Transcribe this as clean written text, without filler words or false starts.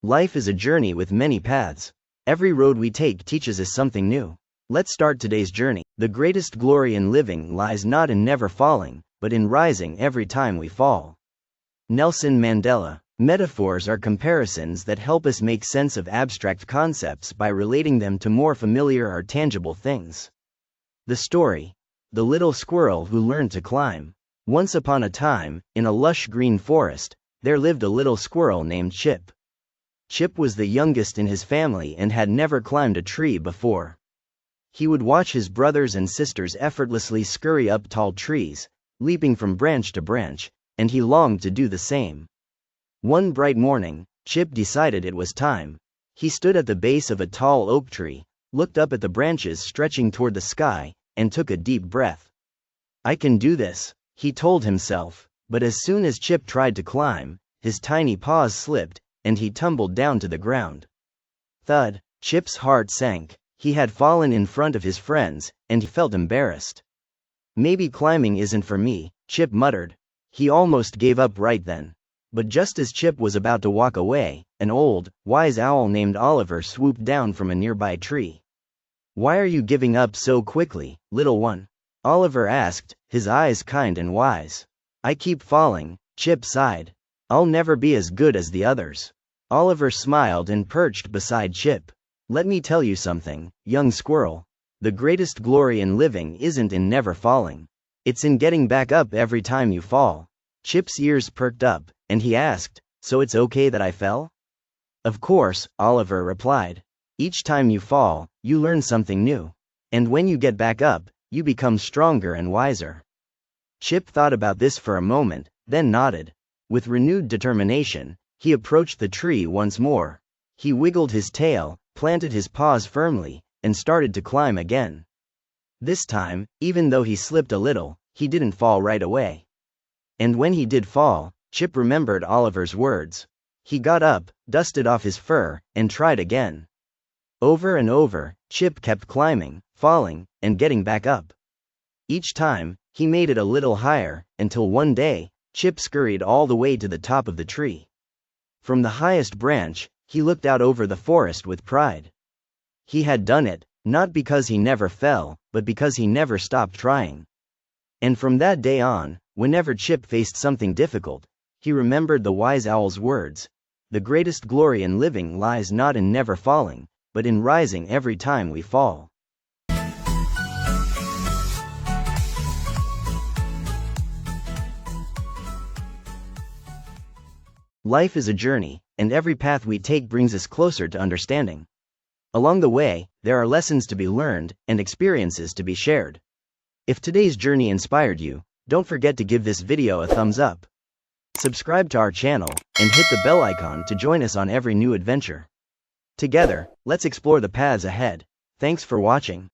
Life is a journey with many paths. Every road we take teaches us something new. Let's start today's journey. The greatest glory in living lies not in never falling, but in rising every time we fall. Nelson Mandela. Metaphors are comparisons that help us make sense of abstract concepts by relating them to more familiar or tangible things. The story. The little squirrel who learned to climb. Once upon a time, in a lush green forest, there lived a little squirrel named Chip. Chip was the youngest in his family and had never climbed a tree before. He would watch his brothers and sisters effortlessly scurry up tall trees, leaping from branch to branch, and he longed to do the same. One bright morning, Chip decided it was time. He stood at the base of a tall oak tree, looked up at the branches stretching toward the sky, and took a deep breath. "I can do this," he told himself, but as soon as Chip tried to climb, his tiny paws slipped, and he tumbled down to the ground. Thud! Chip's heart sank. He had fallen in front of his friends, and he felt embarrassed. "Maybe climbing isn't for me," Chip muttered. He almost gave up right then. But just as Chip was about to walk away, an old, wise owl named Oliver swooped down from a nearby tree. "Why are you giving up so quickly, little one?" Oliver asked, his eyes kind and wise. "I keep falling," Chip sighed. "I'll never be as good as the others." Oliver smiled and perched beside Chip. "Let me tell you something, young squirrel. The greatest glory in living isn't in never falling. It's in getting back up every time you fall." Chip's ears perked up, and he asked, "So it's okay that I fell?" "Of course," Oliver replied. "Each time you fall, you learn something new. And when you get back up, you become stronger and wiser." Chip thought about this for a moment, then nodded. With renewed determination, he approached the tree once more. He wiggled his tail, planted his paws firmly, and started to climb again. This time, even though he slipped a little, he didn't fall right away. And when he did fall, Chip remembered Oliver's words. He got up, dusted off his fur, and tried again. Over and over, Chip kept climbing, falling, and getting back up. Each time, he made it a little higher, until one day, Chip scurried all the way to the top of the tree. From the highest branch, he looked out over the forest with pride. He had done it, not because he never fell, but because he never stopped trying. And from that day on, whenever Chip faced something difficult, he remembered the wise owl's words. The greatest glory in living lies not in never falling, but in rising every time we fall. Life is a journey, and every path we take brings us closer to understanding. Along the way, there are lessons to be learned and experiences to be shared. If today's journey inspired you, don't forget to give this video a thumbs up. Subscribe to our channel, and hit the bell icon to join us on every new adventure. Together, let's explore the paths ahead. Thanks for watching.